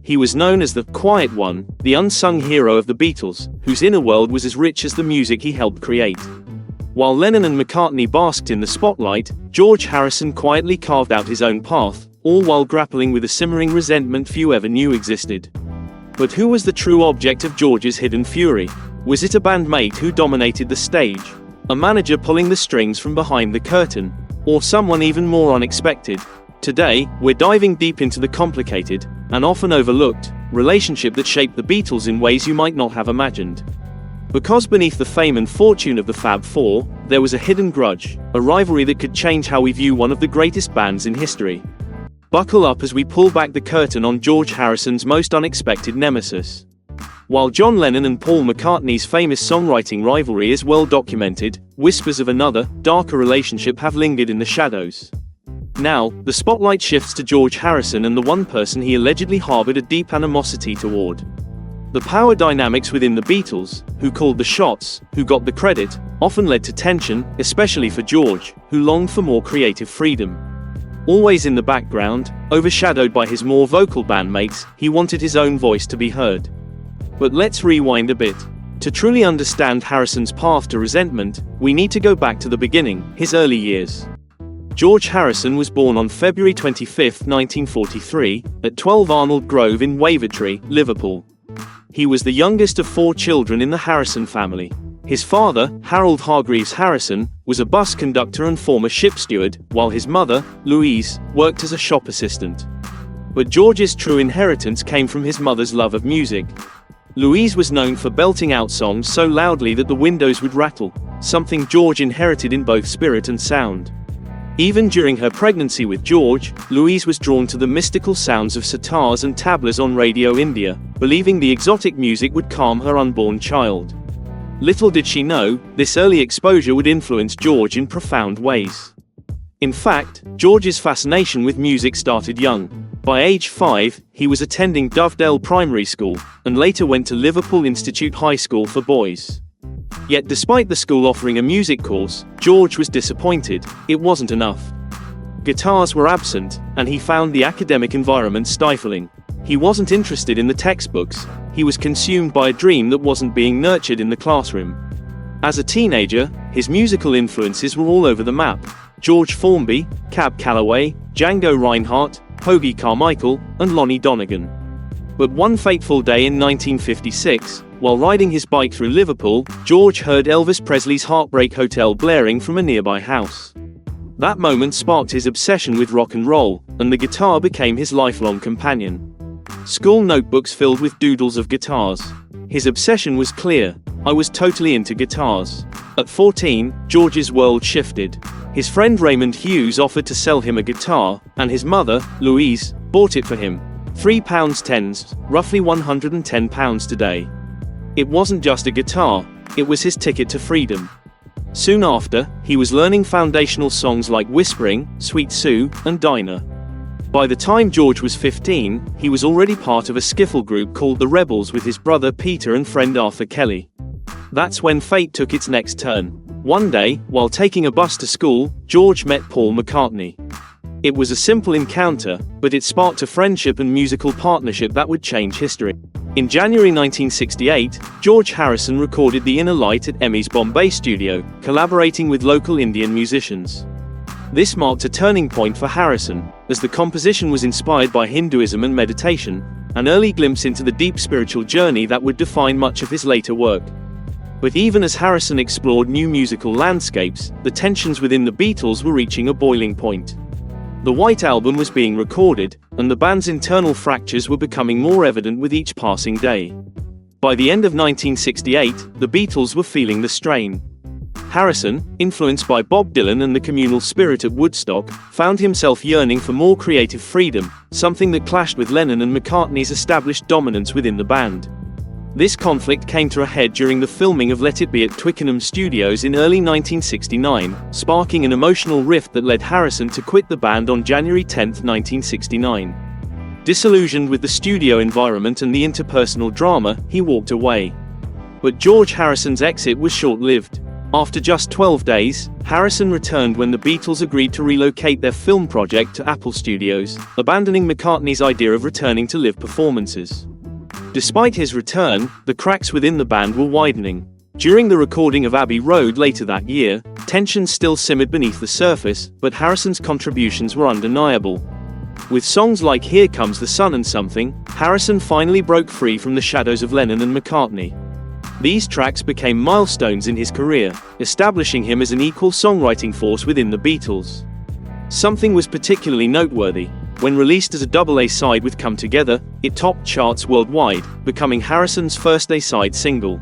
He was known as the quiet one, the unsung hero of the Beatles, whose inner world was as rich as the music he helped create. While Lennon and McCartney basked in the spotlight, George Harrison quietly carved out his own path, all while grappling with a simmering resentment few ever knew existed. But who was the true object of George's hidden fury? Was it a bandmate who dominated the stage? A manager pulling the strings from behind the curtain? Or someone even more unexpected? Today, we're diving deep into the complicated, and often overlooked, relationship that shaped the Beatles in ways you might not have imagined. Because beneath the fame and fortune of the Fab Four, there was a hidden grudge, a rivalry that could change how we view one of the greatest bands in history. Buckle up as we pull back the curtain on George Harrison's most unexpected nemesis. While John Lennon and Paul McCartney's famous songwriting rivalry is well documented, whispers of another, darker relationship have lingered in the shadows. Now, the spotlight shifts to George Harrison and the one person he allegedly harbored a deep animosity toward. The power dynamics within the Beatles, who called the shots, who got the credit, often led to tension, especially for George, who longed for more creative freedom. Always in the background, overshadowed by his more vocal bandmates, he wanted his own voice to be heard. But let's rewind a bit. To truly understand Harrison's path to resentment, we need to go back to the beginning, his early years. George Harrison was born on February 25, 1943, at 12 Arnold Grove in Wavertree, Liverpool. He was the youngest of 4 children in the Harrison family. His father, Harold Hargreaves Harrison, was a bus conductor and former ship steward, while his mother, Louise, worked as a shop assistant. But George's true inheritance came from his mother's love of music. Louise was known for belting out songs so loudly that the windows would rattle, something George inherited in both spirit and sound. Even during her pregnancy with George, Louise was drawn to the mystical sounds of sitars and tablas on Radio India, believing the exotic music would calm her unborn child. Little did she know, this early exposure would influence George in profound ways. In fact, George's fascination with music started young. By age 5, he was attending Dovedale Primary School, and later went to Liverpool Institute High School for boys. Yet despite the school offering a music course, George was disappointed. It wasn't enough. Guitars were absent, and he found the academic environment stifling. He wasn't interested in the textbooks, he was consumed by a dream that wasn't being nurtured in the classroom. As a teenager, his musical influences were all over the map: George Formby, Cab Calloway, Django Reinhardt, Hoagy Carmichael, and Lonnie Donegan. But one fateful day in 1956, while riding his bike through Liverpool, George heard Elvis Presley's Heartbreak Hotel blaring from a nearby house. That moment sparked his obsession with rock and roll, and the guitar became his lifelong companion. School notebooks filled with doodles of guitars. His obsession was clear: I was totally into guitars. At 14, George's world shifted. His friend Raymond Hughes offered to sell him a guitar, and his mother, Louise, bought it for him. £3.10, roughly £110 today. It wasn't just a guitar, it was his ticket to freedom. Soon after, he was learning foundational songs like Whispering, Sweet Sue, and Dinah. By the time George was 15, he was already part of a skiffle group called the Rebels with his brother Peter and friend Arthur Kelly. That's when fate took its next turn. One day, while taking a bus to school, George met Paul McCartney. It was a simple encounter, but it sparked a friendship and musical partnership that would change history. In January 1968, George Harrison recorded The Inner Light at Emmy's Bombay studio, collaborating with local Indian musicians. This marked a turning point for Harrison, as the composition was inspired by Hinduism and meditation, an early glimpse into the deep spiritual journey that would define much of his later work. But even as Harrison explored new musical landscapes, the tensions within the Beatles were reaching a boiling point. The White Album was being recorded, and the band's internal fractures were becoming more evident with each passing day. By the end of 1968, the Beatles were feeling the strain. Harrison, influenced by Bob Dylan and the communal spirit at Woodstock, found himself yearning for more creative freedom, something that clashed with Lennon and McCartney's established dominance within the band. This conflict came to a head during the filming of Let It Be at Twickenham Studios in early 1969, sparking an emotional rift that led Harrison to quit the band on January 10, 1969. Disillusioned with the studio environment and the interpersonal drama, he walked away. But George Harrison's exit was short-lived. After just 12 days, Harrison returned when the Beatles agreed to relocate their film project to Apple Studios, abandoning McCartney's idea of returning to live performances. Despite his return, the cracks within the band were widening. During the recording of Abbey Road later that year, tensions still simmered beneath the surface, but Harrison's contributions were undeniable. With songs like Here Comes the Sun and Something, Harrison finally broke free from the shadows of Lennon and McCartney. These tracks became milestones in his career, establishing him as an equal songwriting force within the Beatles. Something was particularly noteworthy. When released as a double A-side with Come Together, it topped charts worldwide, becoming Harrison's first A-side single.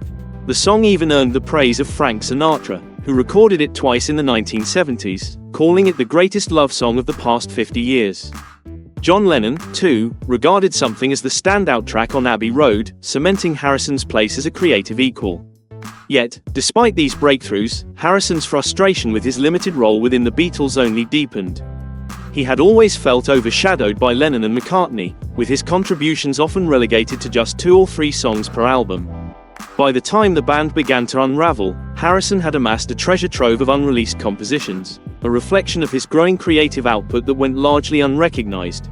The song even earned the praise of Frank Sinatra, who recorded it twice in the 1970s, calling it the greatest love song of the past 50 years. John Lennon, too, regarded Something as the standout track on Abbey Road, cementing Harrison's place as a creative equal. Yet, despite these breakthroughs, Harrison's frustration with his limited role within the Beatles only deepened. He had always felt overshadowed by Lennon and McCartney, with his contributions often relegated to just 2 or 3 songs per album. By the time the band began to unravel, Harrison had amassed a treasure trove of unreleased compositions, a reflection of his growing creative output that went largely unrecognized.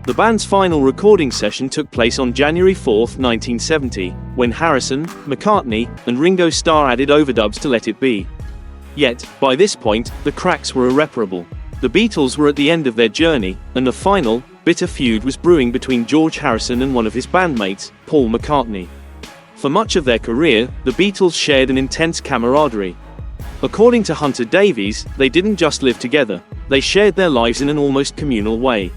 The band's final recording session took place on January 4, 1970, when Harrison, McCartney, and Ringo Starr added overdubs to Let It Be. Yet, by this point, the cracks were irreparable. The Beatles were at the end of their journey, and a final, bitter feud was brewing between George Harrison and one of his bandmates, Paul McCartney. For much of their career, the Beatles shared an intense camaraderie. According to Hunter Davies, they didn't just live together, they shared their lives in an almost communal way.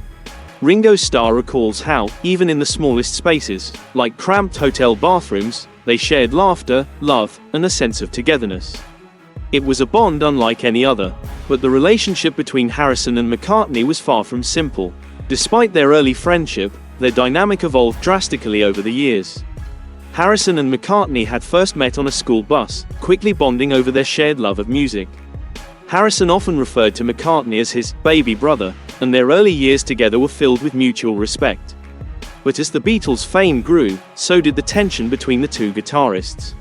Ringo Starr recalls how, even in the smallest spaces, like cramped hotel bathrooms, they shared laughter, love, and a sense of togetherness. It was a bond unlike any other, but the relationship between Harrison and McCartney was far from simple. Despite their early friendship, their dynamic evolved drastically over the years. Harrison and McCartney had first met on a school bus, quickly bonding over their shared love of music. Harrison often referred to McCartney as his baby brother, and their early years together were filled with mutual respect. But as the Beatles' fame grew, so did the tension between the two guitarists.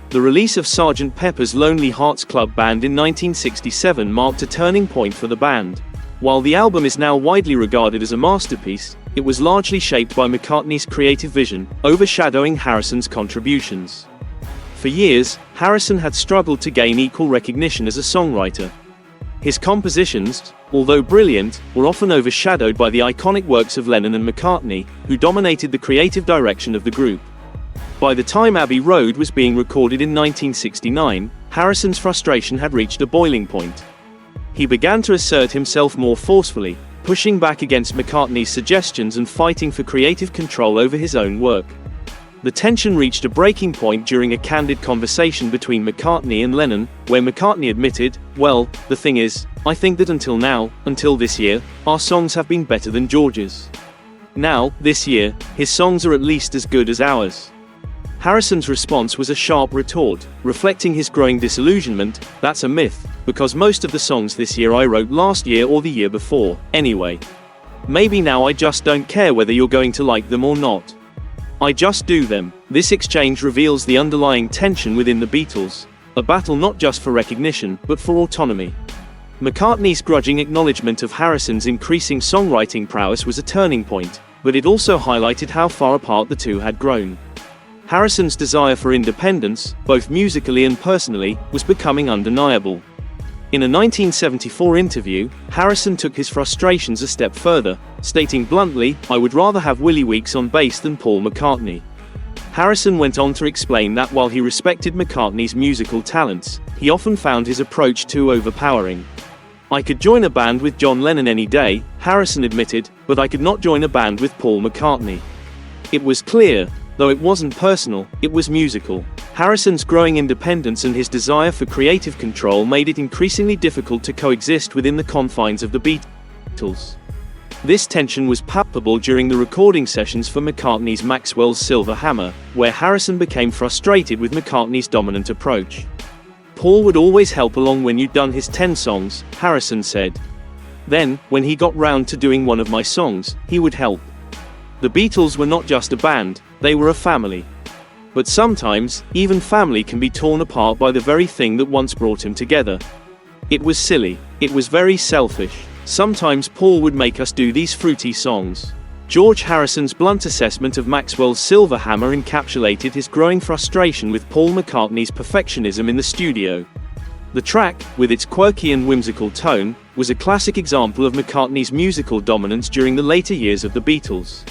The release of Sgt. Pepper's Lonely Hearts Club Band in 1967 marked a turning point for the band. While the album is now widely regarded as a masterpiece, it was largely shaped by McCartney's creative vision, overshadowing Harrison's contributions. For years, Harrison had struggled to gain equal recognition as a songwriter. His compositions, although brilliant, were often overshadowed by the iconic works of Lennon and McCartney, who dominated the creative direction of the group. By the time Abbey Road was being recorded in 1969, Harrison's frustration had reached a boiling point. He began to assert himself more forcefully, pushing back against McCartney's suggestions and fighting for creative control over his own work. The tension reached a breaking point during a candid conversation between McCartney and Lennon, where McCartney admitted, "Well, the thing is, I think that until now, until this year, our songs have been better than George's. Now, this year, his songs are at least as good as ours." Harrison's response was a sharp retort, reflecting his growing disillusionment. "That's a myth, because most of the songs this year I wrote last year or the year before, anyway. Maybe now I just don't care whether you're going to like them or not. I just do them." This exchange reveals the underlying tension within the Beatles, a battle not just for recognition, but for autonomy. McCartney's grudging acknowledgement of Harrison's increasing songwriting prowess was a turning point, but it also highlighted how far apart the two had grown. Harrison's desire for independence, both musically and personally, was becoming undeniable. In a 1974 interview, Harrison took his frustrations a step further, stating bluntly, "I would rather have Willie Weeks on bass than Paul McCartney." Harrison went on to explain that while he respected McCartney's musical talents, he often found his approach too overpowering. "I could join a band with John Lennon any day," Harrison admitted, "but I could not join a band with Paul McCartney." It was clear, though it wasn't personal, it was musical. Harrison's growing independence and his desire for creative control made it increasingly difficult to coexist within the confines of the Beatles. This tension was palpable during the recording sessions for McCartney's Maxwell's Silver Hammer, where Harrison became frustrated with McCartney's dominant approach. "Paul would always help along when you'd done his 10 songs, Harrison said. "Then, when he got round to doing one of my songs, he would help." The Beatles were not just a band, they were a family. But sometimes, even family can be torn apart by the very thing that once brought him together. It was silly. It was very selfish. Sometimes Paul would make us do these fruity songs. George Harrison's blunt assessment of Maxwell's Silver Hammer encapsulated his growing frustration with Paul McCartney's perfectionism in the studio. The track, with its quirky and whimsical tone, was a classic example of McCartney's musical dominance during the later years of the Beatles.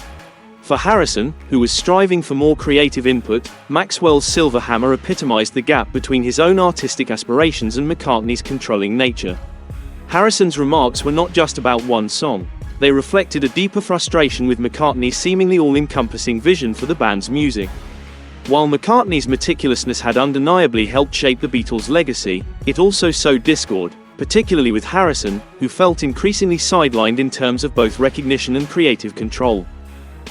For Harrison, who was striving for more creative input, Maxwell's Silver Hammer epitomized the gap between his own artistic aspirations and McCartney's controlling nature. Harrison's remarks were not just about one song. They reflected a deeper frustration with McCartney's seemingly all-encompassing vision for the band's music. While McCartney's meticulousness had undeniably helped shape the Beatles' legacy, it also sowed discord, particularly with Harrison, who felt increasingly sidelined in terms of both recognition and creative control.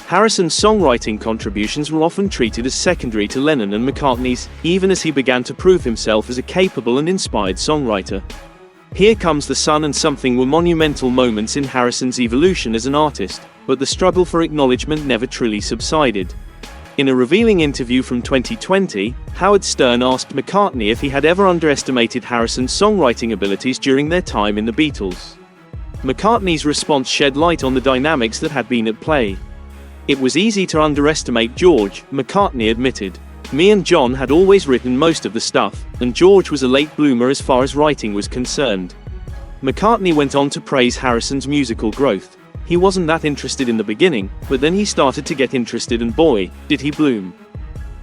Harrison's songwriting contributions were often treated as secondary to Lennon and McCartney's, even as he began to prove himself as a capable and inspired songwriter. Here Comes the Sun and Something were monumental moments in Harrison's evolution as an artist, but the struggle for acknowledgement never truly subsided. In a revealing interview from 2020, Howard Stern asked McCartney if he had ever underestimated Harrison's songwriting abilities during their time in the Beatles. McCartney's response shed light on the dynamics that had been at play. "It was easy to underestimate George," McCartney admitted. "Me and John had always written most of the stuff, and George was a late bloomer as far as writing was concerned." McCartney went on to praise Harrison's musical growth. "He wasn't that interested in the beginning, but then he started to get interested and boy, did he bloom.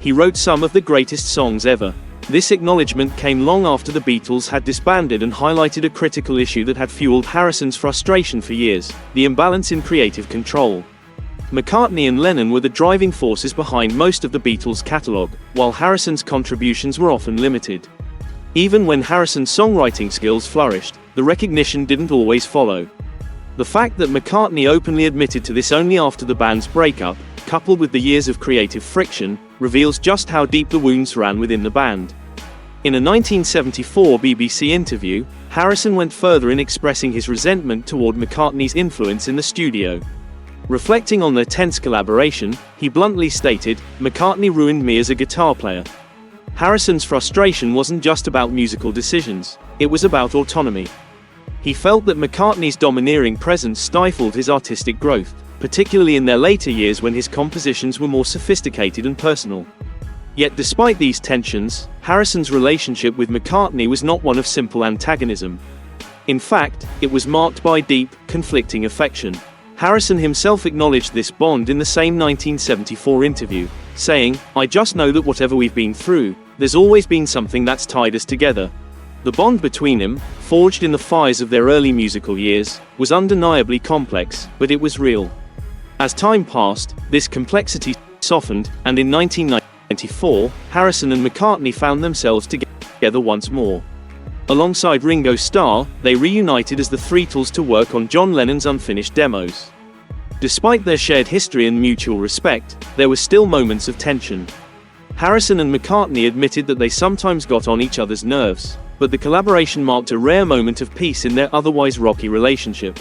He wrote some of the greatest songs ever." This acknowledgement came long after the Beatles had disbanded and highlighted a critical issue that had fueled Harrison's frustration for years: the imbalance in creative control. McCartney and Lennon were the driving forces behind most of the Beatles' catalogue, while Harrison's contributions were often limited. Even when Harrison's songwriting skills flourished, the recognition didn't always follow. The fact that McCartney openly admitted to this only after the band's breakup, coupled with the years of creative friction, reveals just how deep the wounds ran within the band. In a 1974 BBC interview, Harrison went further in expressing his resentment toward McCartney's influence in the studio. Reflecting on their tense collaboration, he bluntly stated, "McCartney ruined me as a guitar player." Harrison's frustration wasn't just about musical decisions, it was about autonomy. He felt that McCartney's domineering presence stifled his artistic growth, particularly in their later years when his compositions were more sophisticated and personal. Yet despite these tensions, Harrison's relationship with McCartney was not one of simple antagonism. In fact, it was marked by deep, conflicting affection. Harrison himself acknowledged this bond in the same 1974 interview, saying, "I just know that whatever we've been through, there's always been something that's tied us together." The bond between them, forged in the fires of their early musical years, was undeniably complex, but it was real. As time passed, this complexity softened, and in 1994, Harrison and McCartney found themselves together once more. Alongside Ringo Starr, they reunited as the Threetles to work on John Lennon's unfinished demos. Despite their shared history and mutual respect, there were still moments of tension. Harrison and McCartney admitted that they sometimes got on each other's nerves, but the collaboration marked a rare moment of peace in their otherwise rocky relationship.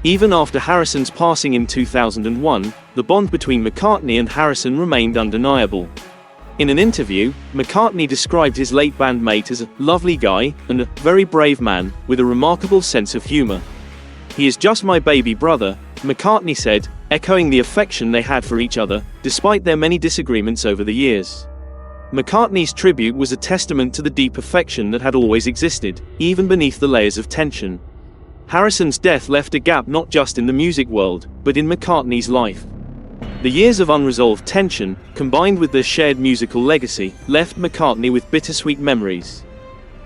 Even after Harrison's passing in 2001, the bond between McCartney and Harrison remained undeniable. In an interview, McCartney described his late bandmate as a lovely guy and a very brave man with a remarkable sense of humor. "He is just my baby brother," McCartney said, echoing the affection they had for each other, despite their many disagreements over the years. McCartney's tribute was a testament to the deep affection that had always existed, even beneath the layers of tension. Harrison's death left a gap not just in the music world, but in McCartney's life. The years of unresolved tension, combined with their shared musical legacy, left McCartney with bittersweet memories.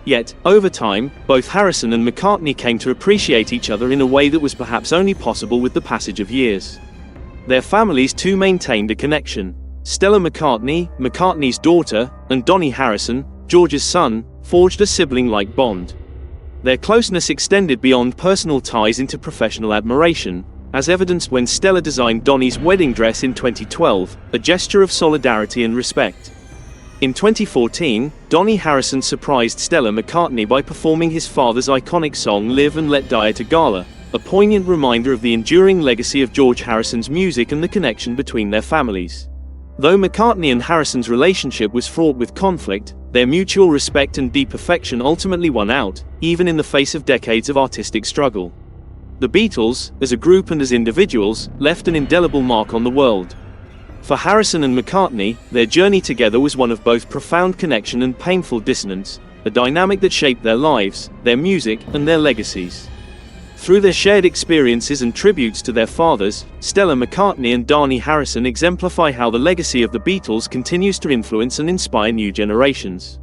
Yet, over time, both Harrison and McCartney came to appreciate each other in a way that was perhaps only possible with the passage of years. Their families too maintained a connection. Stella McCartney, McCartney's daughter, and Donnie Harrison, George's son, forged a sibling-like bond. Their closeness extended beyond personal ties into professional admiration, as evidenced when Stella designed Donnie's wedding dress in 2012, a gesture of solidarity and respect. In 2014, Donnie Harrison surprised Stella McCartney by performing his father's iconic song Live and Let Die at a gala, a poignant reminder of the enduring legacy of George Harrison's music and the connection between their families. Though McCartney and Harrison's relationship was fraught with conflict, their mutual respect and deep affection ultimately won out, even in the face of decades of artistic struggle. The Beatles, as a group and as individuals, left an indelible mark on the world. For Harrison and McCartney, their journey together was one of both profound connection and painful dissonance, a dynamic that shaped their lives, their music, and their legacies. Through their shared experiences and tributes to their fathers, Stella McCartney and Dhani Harrison exemplify how the legacy of the Beatles continues to influence and inspire new generations.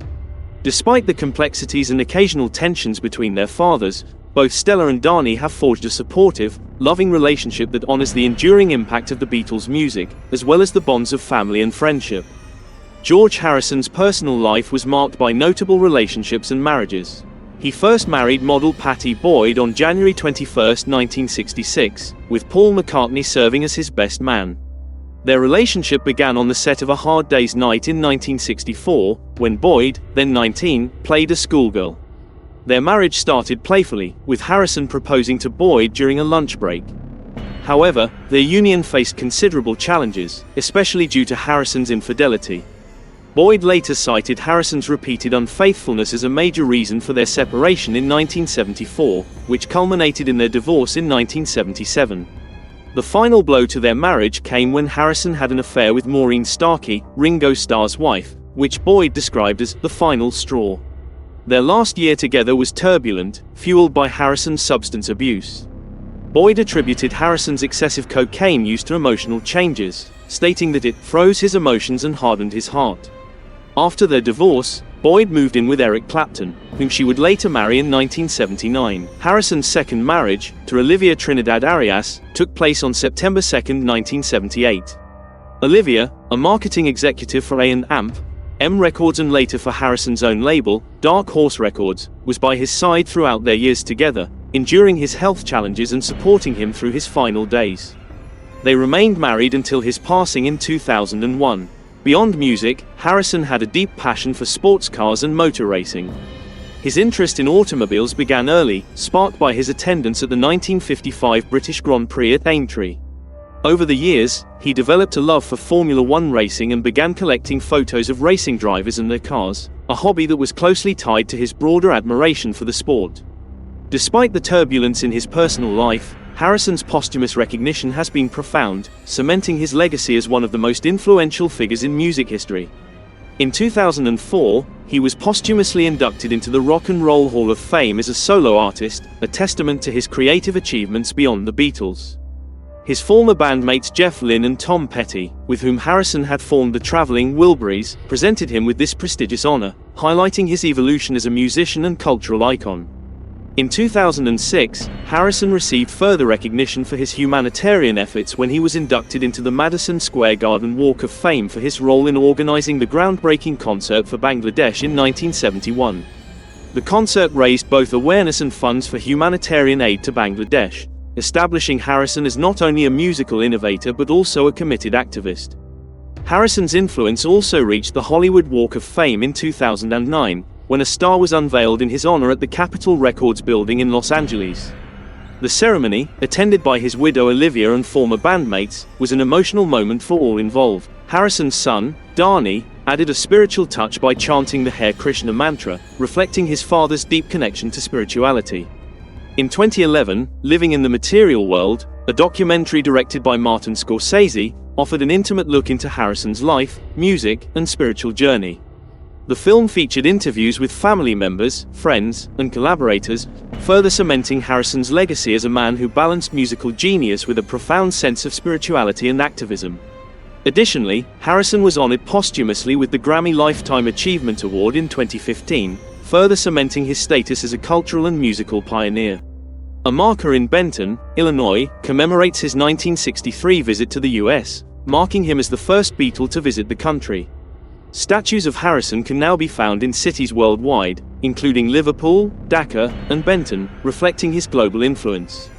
Despite the complexities and occasional tensions between their fathers, both Stella and Dhani have forged a supportive, loving relationship that honors the enduring impact of the Beatles' music, as well as the bonds of family and friendship. George Harrison's personal life was marked by notable relationships and marriages. He first married model Pattie Boyd on January 21, 1966, with Paul McCartney serving as his best man. Their relationship began on the set of A Hard Day's Night in 1964, when Boyd, then 19, played a schoolgirl. Their marriage started playfully, with Harrison proposing to Boyd during a lunch break. However, their union faced considerable challenges, especially due to Harrison's infidelity. Boyd later cited Harrison's repeated unfaithfulness as a major reason for their separation in 1974, which culminated in their divorce in 1977. The final blow to their marriage came when Harrison had an affair with Maureen Starkey, Ringo Starr's wife, which Boyd described as the final straw. Their last year together was turbulent, fueled by Harrison's substance abuse. Boyd attributed Harrison's excessive cocaine use to emotional changes, stating that it froze his emotions and hardened his heart. After their divorce, Boyd moved in with Eric Clapton, whom she would later marry in 1979. Harrison's second marriage, to Olivia Trinidad Arias, took place on September 2, 1978. Olivia, a marketing executive for A&M Records and later for Harrison's own label, Dark Horse Records, was by his side throughout their years together, enduring his health challenges and supporting him through his final days. They remained married until his passing in 2001. Beyond music, Harrison had a deep passion for sports cars and motor racing. His interest in automobiles began early, sparked by his attendance at the 1955 British Grand Prix at Aintree. Over the years, he developed a love for Formula One racing and began collecting photos of racing drivers and their cars, a hobby that was closely tied to his broader admiration for the sport. Despite the turbulence in his personal life, Harrison's posthumous recognition has been profound, cementing his legacy as one of the most influential figures in music history. In 2004, he was posthumously inducted into the Rock and Roll Hall of Fame as a solo artist, a testament to his creative achievements beyond the Beatles. His former bandmates Jeff Lynne and Tom Petty, with whom Harrison had formed the Traveling Wilburys, presented him with this prestigious honor, highlighting his evolution as a musician and cultural icon. In 2006, Harrison received further recognition for his humanitarian efforts when he was inducted into the Madison Square Garden Walk of Fame for his role in organizing the groundbreaking concert for Bangladesh in 1971. The concert raised both awareness and funds for humanitarian aid to Bangladesh, establishing Harrison as not only a musical innovator but also a committed activist. Harrison's influence also reached the Hollywood Walk of Fame in 2009, when a star was unveiled in his honor at the Capitol Records building in Los Angeles. The ceremony, attended by his widow Olivia and former bandmates, was an emotional moment for all involved. Harrison's son, Dhani, added a spiritual touch by chanting the Hare Krishna mantra, reflecting his father's deep connection to spirituality. In 2011, Living in the Material World, a documentary directed by Martin Scorsese, offered an intimate look into Harrison's life, music, and spiritual journey. The film featured interviews with family members, friends, and collaborators, further cementing Harrison's legacy as a man who balanced musical genius with a profound sense of spirituality and activism. Additionally, Harrison was honored posthumously with the Grammy Lifetime Achievement Award in 2015, further cementing his status as a cultural and musical pioneer. A marker in Benton, Illinois, commemorates his 1963 visit to the US, marking him as the first Beatle to visit the country. Statues of Harrison can now be found in cities worldwide, including Liverpool, Dhaka, and Benton, reflecting his global influence.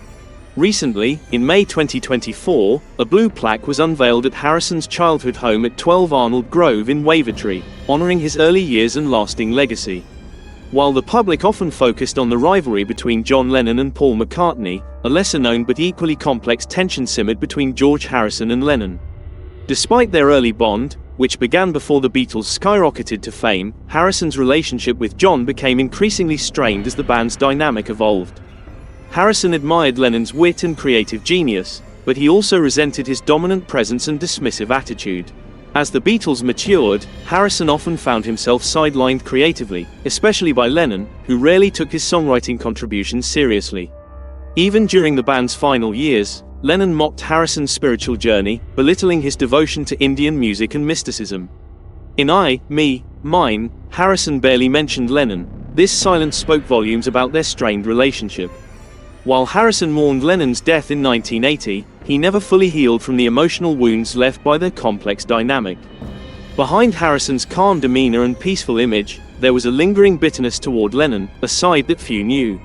Recently, in May 2024, a blue plaque was unveiled at Harrison's childhood home at 12 Arnold Grove in Wavertree, honoring his early years and lasting legacy. While the public often focused on the rivalry between John Lennon and Paul McCartney, a lesser-known but equally complex tension simmered between George Harrison and Lennon. Despite their early bond, which began before the Beatles skyrocketed to fame, Harrison's relationship with John became increasingly strained as the band's dynamic evolved. Harrison admired Lennon's wit and creative genius, but he also resented his dominant presence and dismissive attitude. As the Beatles matured, Harrison often found himself sidelined creatively, especially by Lennon, who rarely took his songwriting contributions seriously. Even during the band's final years, Lennon mocked Harrison's spiritual journey, belittling his devotion to Indian music and mysticism. In I, Me, Mine, Harrison barely mentioned Lennon. This silence spoke volumes about their strained relationship. While Harrison mourned Lennon's death in 1980, he never fully healed from the emotional wounds left by their complex dynamic. Behind Harrison's calm demeanor and peaceful image, there was a lingering bitterness toward Lennon, a side that few knew.